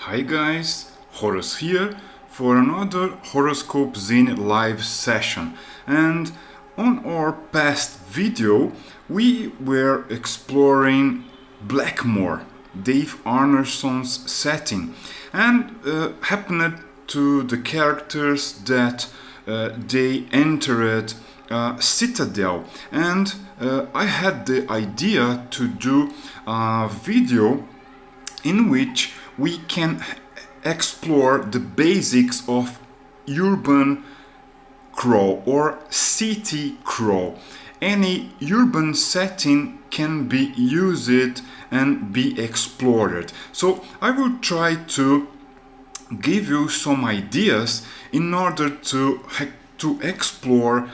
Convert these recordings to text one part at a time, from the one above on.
Hi guys, Horos here for another horoscope zine live session, and on our past video we were exploring Blackmore, Dave Arneson's setting, and happened to the characters that they entered Citadel, and I had the idea to do a video in which we can explore the basics of urban crawl or city crawl. Any urban setting can be used and be explored. So I will try to give you some ideas in order to explore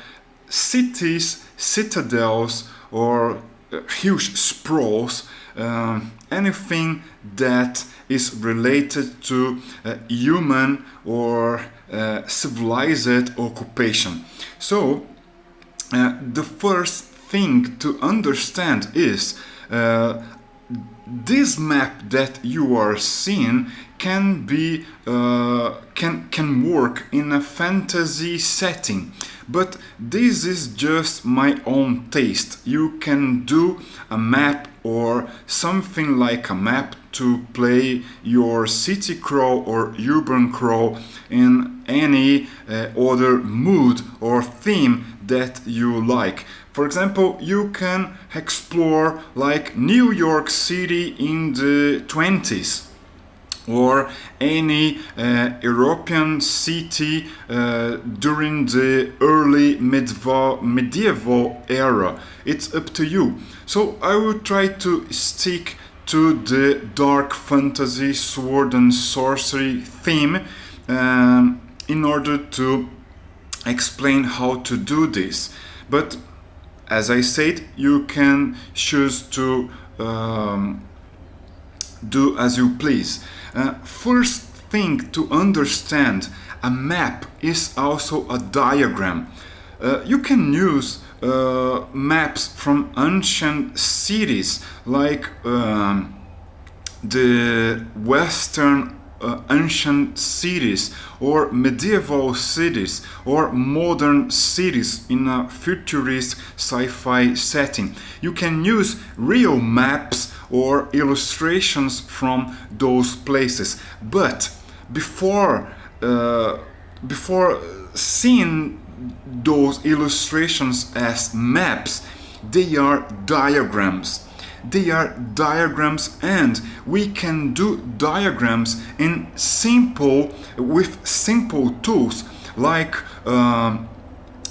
cities, citadels, or huge sprawls, anything that is related to human or civilized occupation. So the first thing to understand is this map that you are seeing can be can work in a fantasy setting, but this is just my own taste. You can do a map or something like a map to play your city crawl or urban crawl in any other mood or theme that you like. For example, you can explore like New York City in the 20s, or any European city during the early medieval era. It's up to you. So I will try to stick to the dark fantasy, sword and sorcery theme in order to explain how to do this. But as I said, you can choose to do as you please. First thing to understand, a map is also a diagram. You can use maps from ancient cities like the Western ancient cities, or medieval cities, or modern cities in a futurist sci-fi setting. You can use real maps or illustrations from those places, but before seeing those illustrations as maps, they are diagrams. They are diagrams, and we can do diagrams with simple tools like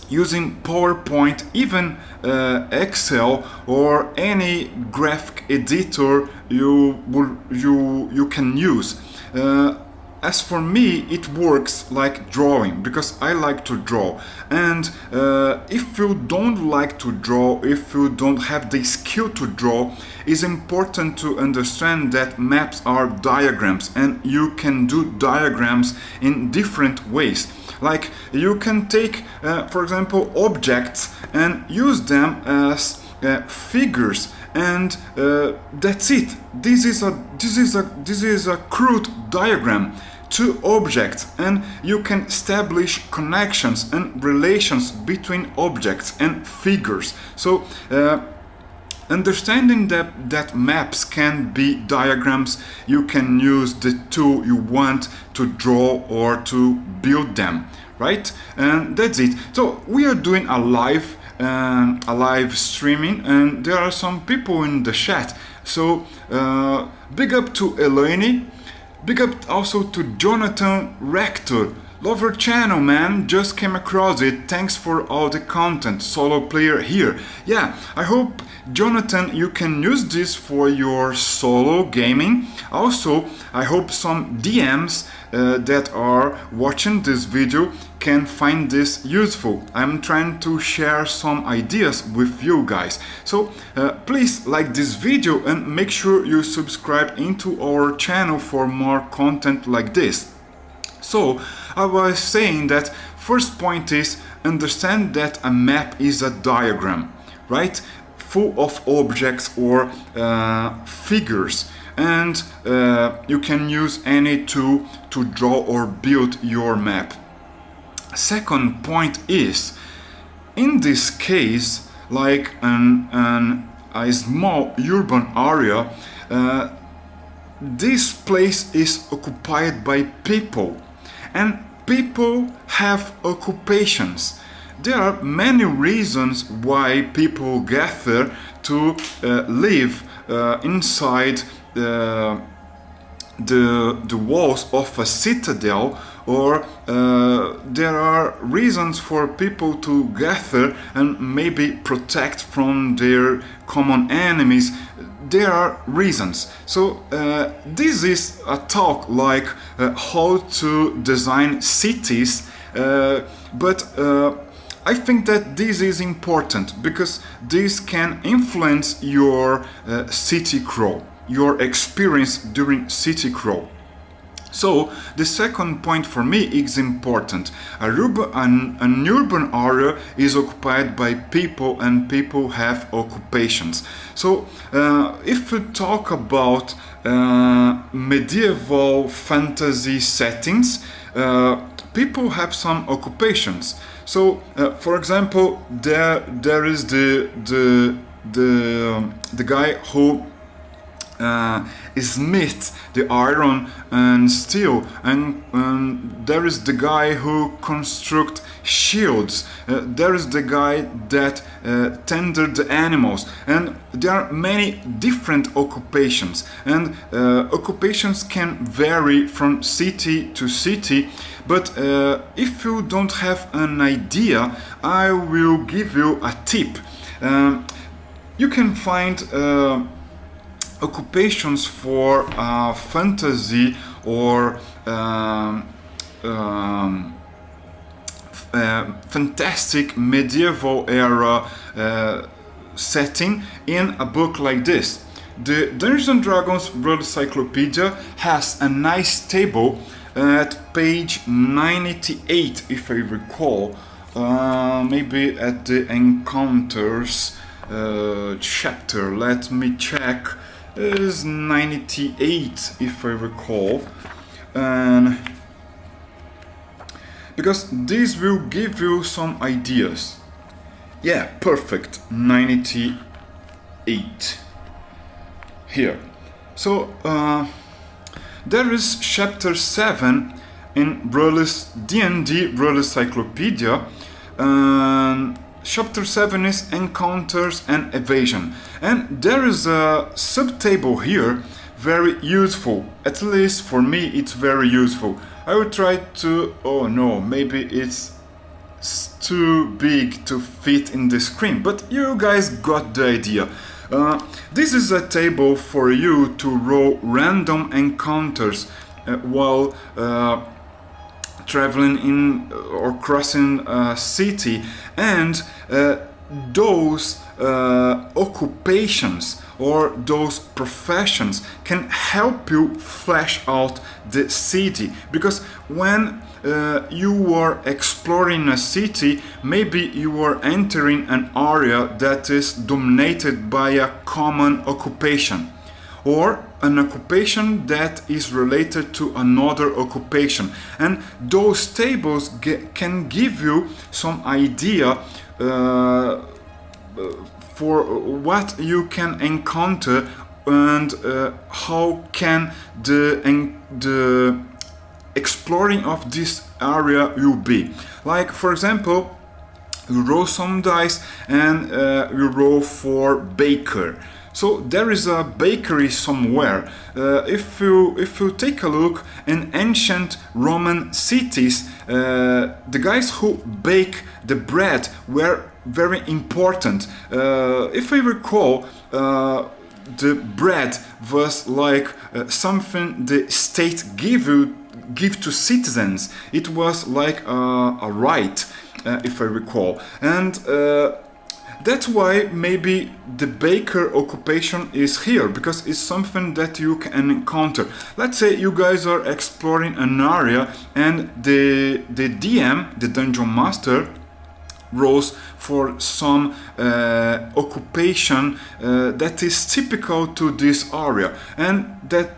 using PowerPoint, even Excel, or any graphic editor you can use. As for me, it works like drawing, because I like to draw. And if you don't like to draw, if you don't have the skill to draw, it's important to understand that maps are diagrams, and you can do diagrams in different ways. Like you can take, for example, objects and use them as figures, and that's it. This is a crude diagram. Two objects, and you can establish connections and relations between objects and figures. So understanding that maps can be diagrams, you can use the tool you want to draw or to build them, right? And that's it. So we are doing a live streaming, and there are some people in the chat. So big up to Elaine. Big up also to Jonathan Rector. Love your channel, man. Just came across it. Thanks for all the content. Solo player here. Yeah, I hope, Jonathan, you can use this for your solo gaming. Also, I hope some DMs that are watching this video can find this useful. I'm trying to share some ideas with you guys. So please like this video and make sure you subscribe into our channel for more content like this. So I was saying that first point is understand that a map is a diagram, right? Full of objects or figures. and you can use any tool to draw or build your map. Second point is, in this case, like a small urban area, this place is occupied by people, and people have occupations. There are many reasons why people gather to live inside the walls of a citadel, or there are reasons for people to gather and maybe protect from their common enemies. There are reasons. So this is a talk like how to design cities, but I think that this is important because this can influence your city crawl, your experience during city crawl. So the second point for me is important. An urban area is occupied by people, and people have occupations. So if we talk about medieval fantasy settings, people have some occupations. So for example, there is the guy who smith the iron and steel, and there is the guy who construct shields, there is the guy that tender the animals, and there are many different occupations, and occupations can vary from city to city. But if you don't have an idea, I will give you a tip. You can find occupations for fantasy or fantastic medieval era setting in a book like this. The Dungeons and Dragons World Encyclopedia has a nice table at page 98, if I recall, maybe at the Encounters chapter. Let me check. It is 98, if I recall, and because this will give you some ideas. Yeah, perfect. 98 here. So there is chapter 7 in Brule's D&D World Encyclopedia, and chapter 7 is Encounters and Evasion, and there is a subtable here, very useful. At least for me it's very useful. I will try to, oh no, maybe it's too big to fit in the screen, but you guys got the idea. This is a table for you to roll random encounters while traveling in or crossing a city, and those occupations or those professions can help you flesh out the city, because when you are exploring a city, maybe you are entering an area that is dominated by a common occupation, or an occupation that is related to another occupation, and those tables can give you some idea for what you can encounter, and how can the exploring of this area will be. Like, for example, you roll some dice and you roll for baker. So there is a bakery somewhere. If you take a look in ancient Roman cities, the guys who bake the bread were very important. If I recall, the bread was like something the state give to citizens. It was like a right, if I recall, and that's why maybe the baker occupation is here, because it's something that you can encounter. Let's say you guys are exploring an area, and the DM, the dungeon master, rows for some occupation that is typical to this area, and the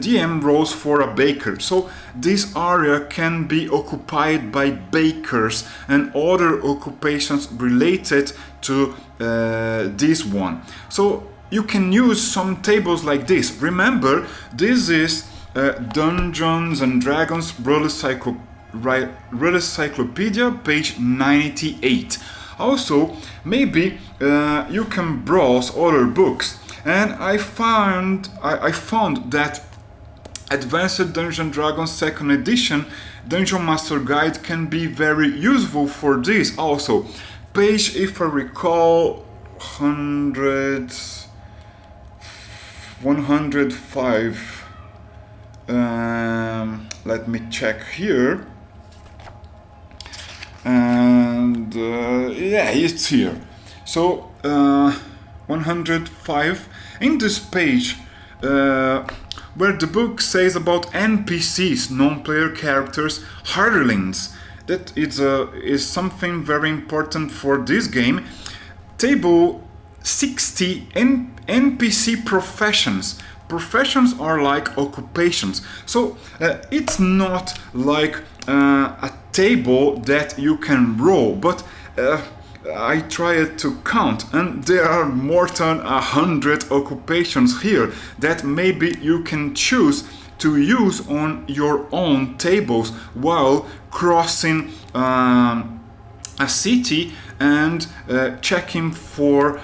DM rolls for a baker. So this area can be occupied by bakers and other occupations related to this one. So you can use some tables like this. Remember, this is Dungeons and Dragons World Encyclopedia, page 98. Also, maybe you can browse other books, and I found that Advanced Dungeons & Dragons 2nd edition Dungeon Master Guide can be very useful for this. Also, page, if I recall, 105. Let me check here. And yeah, it's here. So 105 in this page, where the book says about NPCs, non-player characters, hirelings. That is something very important for this game. Table 60, NPC professions. Professions are like occupations. So it's not like a table that you can roll, but I tried to count, and there are more than 100 occupations here that maybe you can choose to use on your own tables while crossing a city and checking for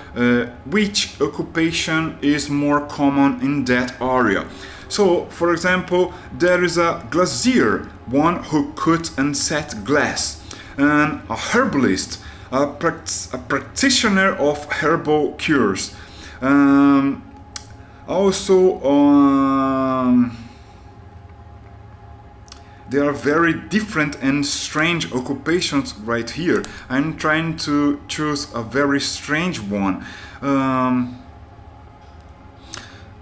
which occupation is more common in that area. So, for example, there is a glazier, one who cuts and sets glass, and a herbalist, a practitioner of herbal cures. Also, there are very different and strange occupations right here. I'm trying to choose a very strange one.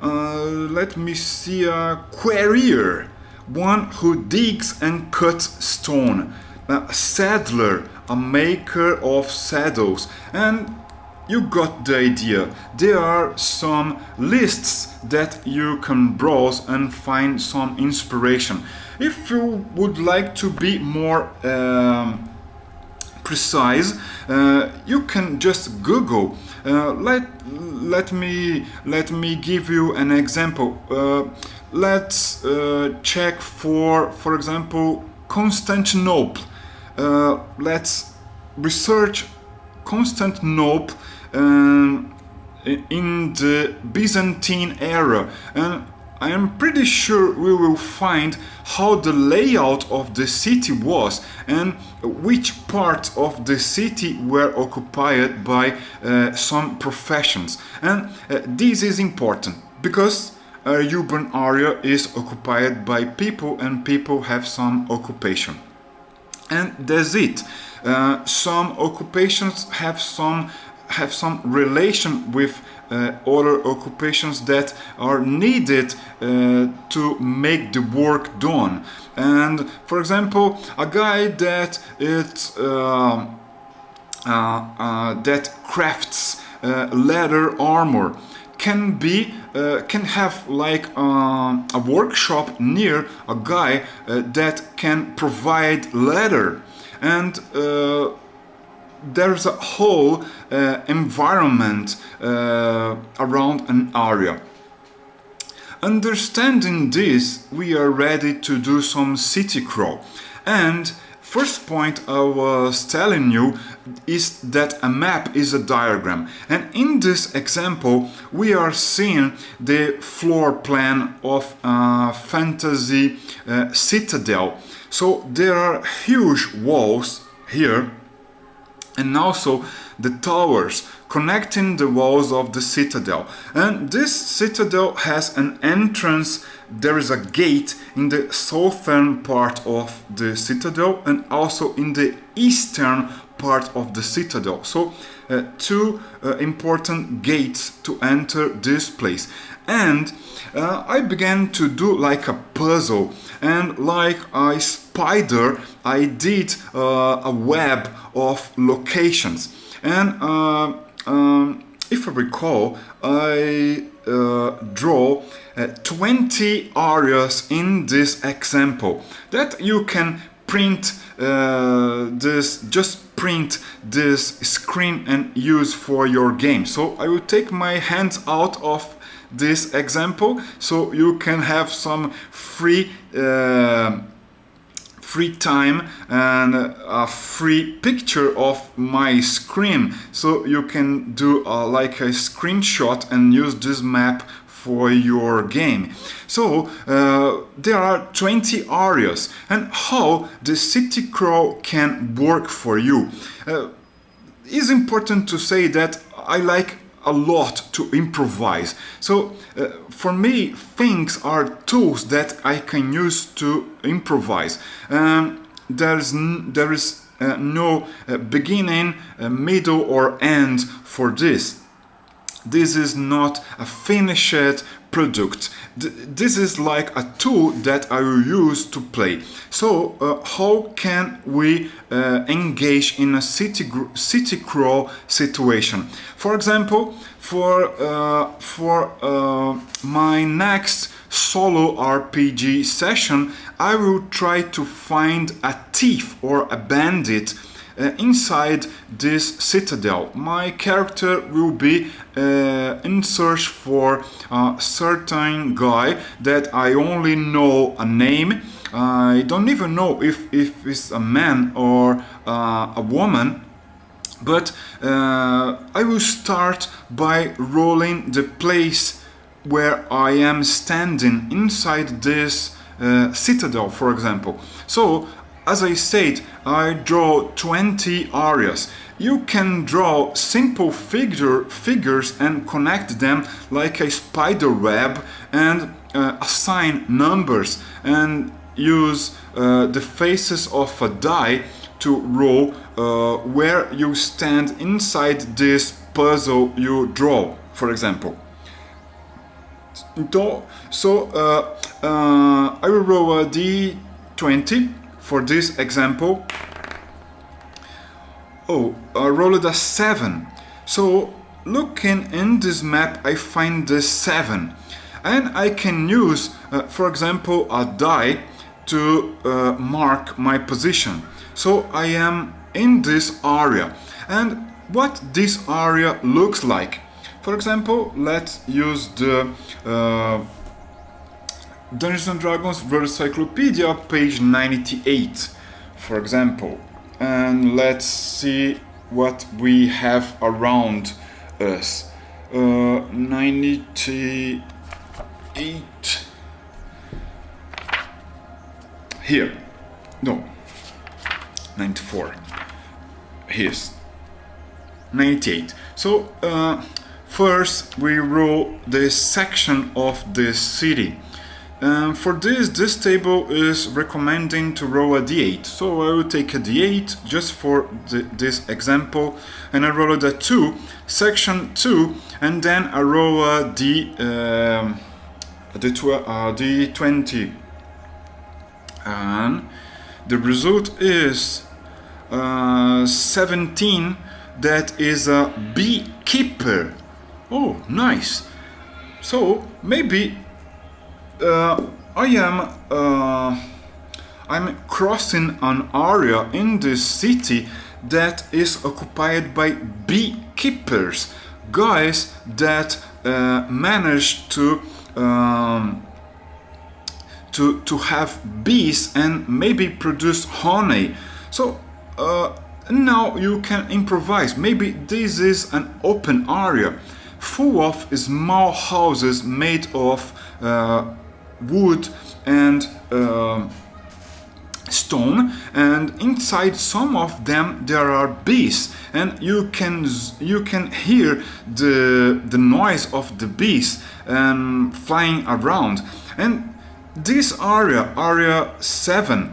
Let me see, a quarrier, one who digs and cuts stone. A saddler, a maker of saddles. And you got the idea. There are some lists that you can browse and find some inspiration. If you would like to be more precise, you can just Google. Let me give you an example. Let's check for example, Constantinople. Let's research Constantinople in the Byzantine era, and I am pretty sure we will find how the layout of the city was and which parts of the city were occupied by some professions. And this is important because a urban area is occupied by people, and people have some occupation. And that's it. Some occupations have some relation with other occupations that are needed to make the work done. And for example, a guy that that crafts leather armor can have like a workshop near a guy that can provide leather, and there's a whole environment around an area. Understanding this, we are ready to do some city crawl. And first point I was telling you is that a map is a diagram. And in this example, we are seeing the floor plan of a fantasy citadel. So there are huge walls here, and also the towers connecting the walls of the citadel. And this citadel has an entrance. There is a gate in the southern part of the citadel and also in the eastern part of the citadel. So two important gates to enter this place. And I began to do like a puzzle and like a spider, I did a web of locations. And if I recall, I draw 20 areas in this example that you can print just print this screen and use for your game. So I will take my hands out of this example so you can have some free time and a free picture of my screen, so you can do like a screenshot and use this map for your game. So there are 20 areas, and how the Citycrawl can work for you. It's important to say that I like a lot to improvise. So for me, things are tools that I can use to improvise. There is no beginning, middle or end for this. This is not a finished product. This is like a tool that I will use to play. So how can we engage in a Citycrawl situation? For example, for my next solo RPG session, I will try to find a thief or a bandit inside this citadel. My character will be in search for a certain guy that I only know a name. I don't even know if it's a man or a woman. But I will start by rolling the place where I am standing inside this citadel, for example. So, as I said, I draw 20 areas. You can draw simple figures and connect them like a spider web and assign numbers and use the faces of a die to roll where you stand inside this puzzle you draw, for example. So I will roll a d20 for this example. Oh, I rolled a 7. So looking in this map, I find the 7, and I can use, for example, a die to mark my position. So I am in this area, and what this area looks like. For example, let's use the Dungeons & Dragons World Encyclopedia, page 98, for example. And let's see what we have around us. 98. Here. No. 94. Here's 98. So first we roll this section of the city. For this table is recommending to roll a d8. So I will take a d8 just for this example, and I roll a 2, section 2, and then I roll a d20. And the result is 17. That is a beekeeper. Oh, nice. So maybe I'm crossing an area in this city that is occupied by beekeepers, guys that manage to have bees and maybe produce honey. So now you can improvise. Maybe this is an open area full of small houses made of wood and stone, and inside some of them there are bees, and you can hear the noise of the bees flying around. And this area 7,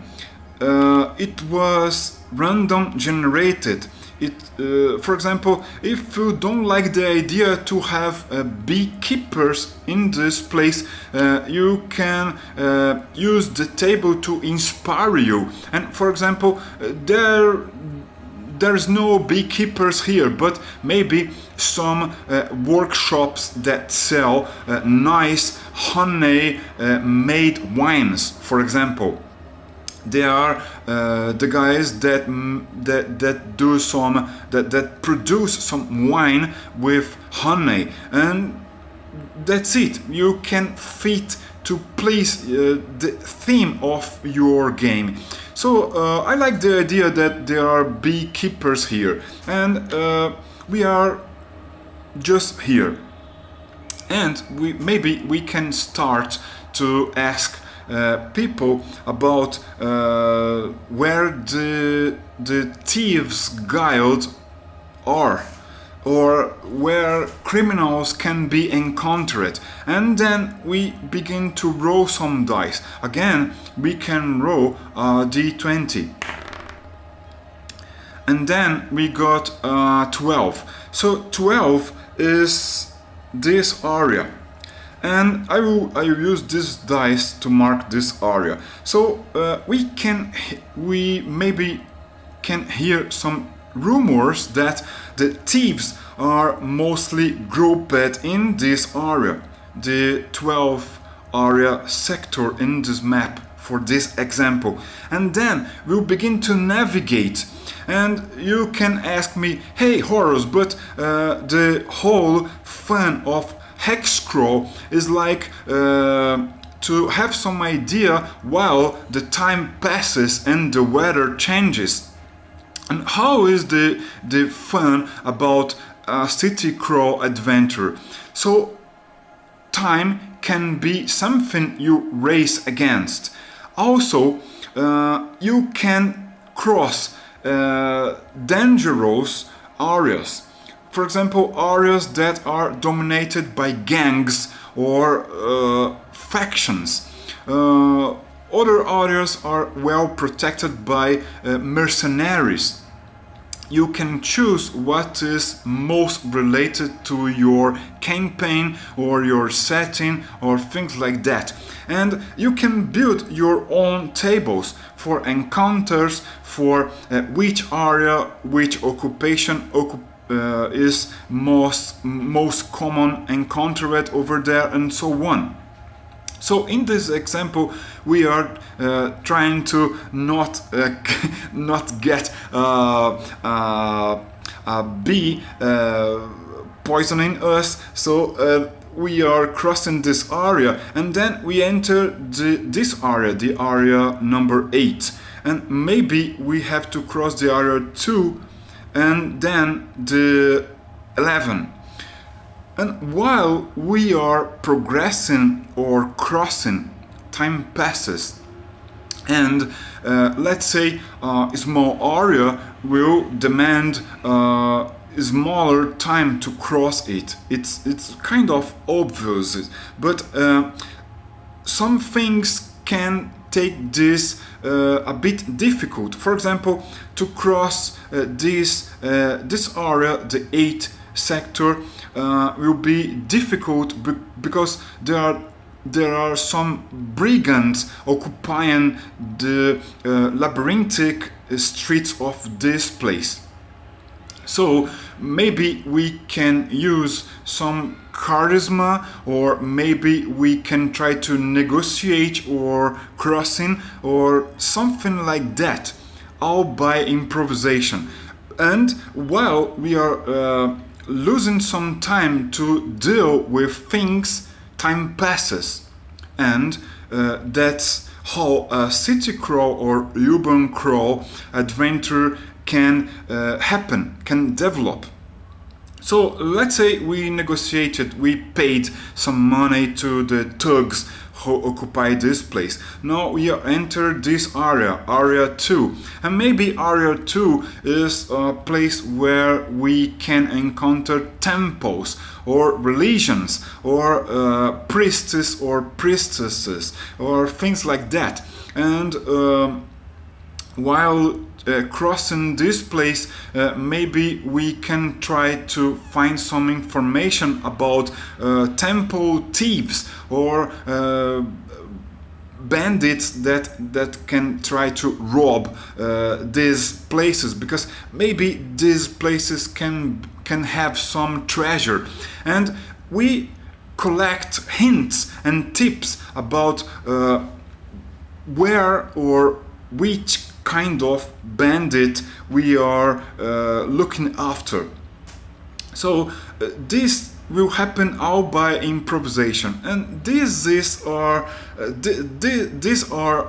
it was random generated. For example, if you don't like the idea to have beekeepers in this place, you can use the table to inspire you. And for example, there's no beekeepers here, but maybe some workshops that sell nice honey made wines, for example. They are the guys that produce some wine with honey, and that's it. You can fit to please the theme of your game. So I like the idea that there are beekeepers here, and we are just here, and maybe we can start to ask people about where the thieves' guild are, or where criminals can be encountered, and then we begin to roll some dice. Again, we can roll d20, and then we got 12. So 12 is this area, and I will use this dice to mark this area. So we maybe can hear some rumors that the thieves are mostly grouped in this area, the 12 area sector in this map for this example. And then we'll begin to navigate, and you can ask me, hey Horos, but the whole fun of Hexcrawl is like to have some idea while the time passes and the weather changes. And how is the fun about a Citycrawl adventure? So time can be something you race against. Also, you can cross dangerous areas. For example, areas that are dominated by gangs or factions. Other areas are well protected by mercenaries. You can choose what is most related to your campaign or your setting or things like that. And you can build your own tables for encounters, for which area, which occupation is most common encountered over there, and so on. So in this example, we are trying to not get a bee poisoning us. So we are crossing this area, and then we enter this area, the area number 8, and maybe we have to cross the area 2, and then the 11. And while we are progressing or crossing, time passes, and let's say a small area will demand a smaller time to cross it. It's kind of obvious, but some things can take this a bit difficult. For example, to cross this area, the 8th sector, will be difficult because there are some brigands occupying the labyrinthic streets of this place. So maybe we can use some charisma, or maybe we can try to negotiate or crossing or something like that, all by improvisation. And while we are losing some time to deal with things, time passes, and that's how a city crawl or urban crawl adventure can happen, can develop. So let's say we negotiated, we paid some money to the thugs who occupy this place. Now we enter this area, area 2, and maybe area 2 is a place where we can encounter temples or religions or priests or priestesses or things like that. And while crossing this place, maybe we can try to find some information about temple thieves or bandits that can try to rob these places, because maybe these places can have some treasure, and we collect hints and tips about where or which kind of bandit we are looking after. So this will happen all by improvisation, and these are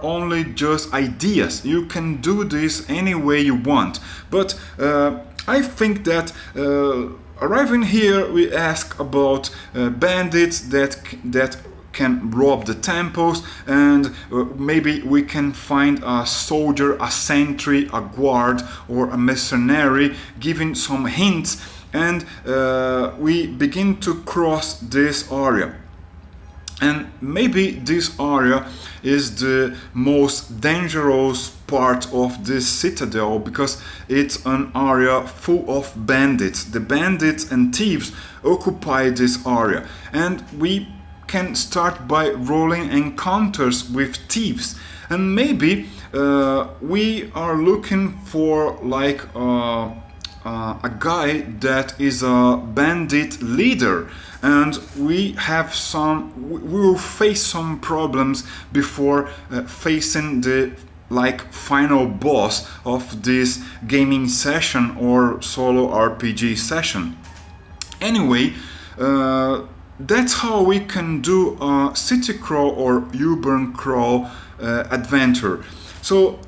only just ideas. You can do this any way you want, but I think that arriving here we ask about bandits that can rob the temples, and maybe we can find a soldier, a sentry, a guard, or a mercenary, giving some hints, and we begin to cross this area. And maybe this area is the most dangerous part of this citadel, because it's an area full of bandits. The bandits and thieves occupy this area, and we can start by rolling encounters with thieves, and maybe we are looking for like a guy that is a bandit leader, and we will face some problems before facing the final boss of this gaming session or solo RPG session. Anyway, that's how we can do a city crawl or urban crawl adventure. So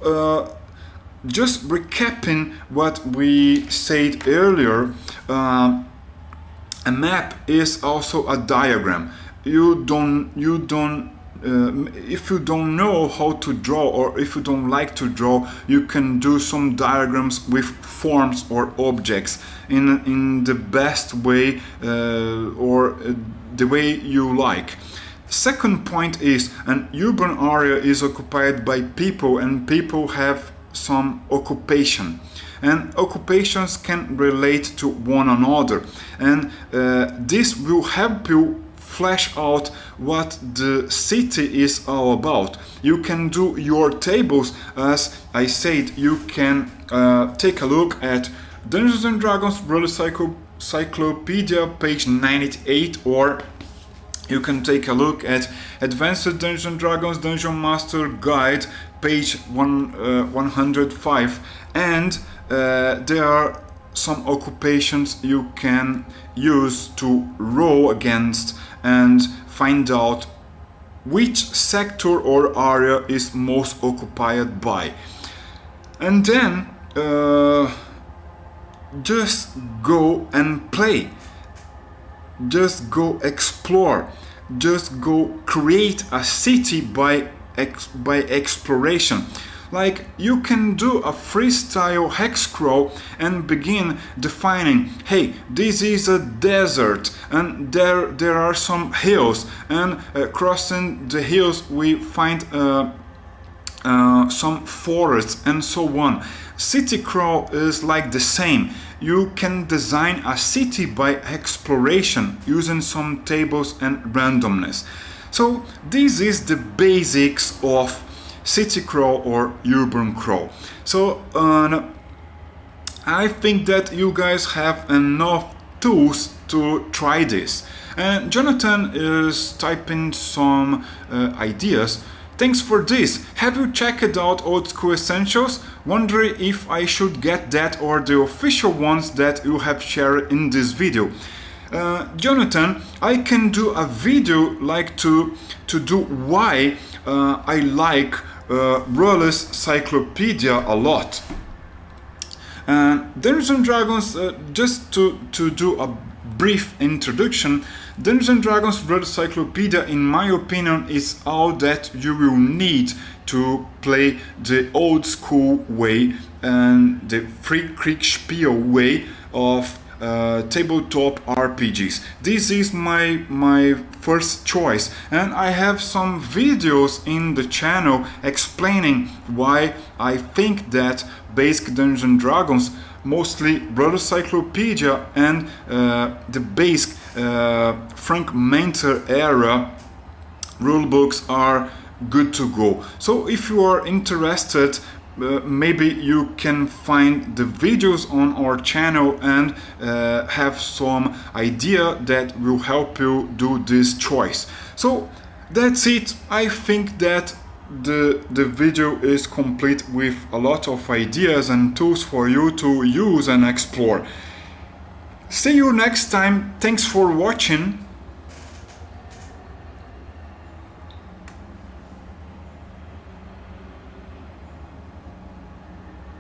just recapping what we said earlier, a map is also a diagram. If you don't know how to draw, or if you don't like to draw, you can do some diagrams with forms or objects in the best way or the way you like. Second point is, an urban area is occupied by people, and people have some occupation, and occupations can relate to one another, and this will help you flesh out what the city is all about. You can do your tables, as I said. You can take a look at Dungeons and Dragons Roller Cyclopedia page 98, or you can take a look at Advanced Dungeons and Dragons Dungeon Master Guide page 105, and there are some occupations you can use to roll against and find out which sector or area is most occupied by. And then just go and play, just go explore, just go create a city by exploration. Like, you can do a freestyle hex crawl and begin defining, hey, this is a desert, and there are some hills, and crossing the hills we find some forests, and so on. City crawl is like the same. You can design a city by exploration using some tables and randomness. So this is the basics of city crawl or urban crawl. So I think that you guys have enough tools to try this. And Jonathan is typing some ideas. Thanks for this. Have you checked out Old School Essentials? Wondering if I should get that or the official ones that you have shared in this video. Jonathan, I can do a video like to do why I like Roller's Cyclopedia a lot. Dungeons and Dragons, just to do a brief introduction, Dungeons and Dragons Roller Cyclopedia, in my opinion, is all that you will need to play the old school way and the Free Kriegspiel way of tabletop RPGs. This is my first choice, and I have some videos in the channel explaining why I think that basic Dungeons and Dragons, mostly Brother Cyclopedia and the basic Frank Mentor era rulebooks are good to go. So if you are interested, maybe you can find the videos on our channel and have some idea that will help you do this choice. So that's it. I think that the video is complete with a lot of ideas and tools for you to use and explore. See you next time. Thanks for watching.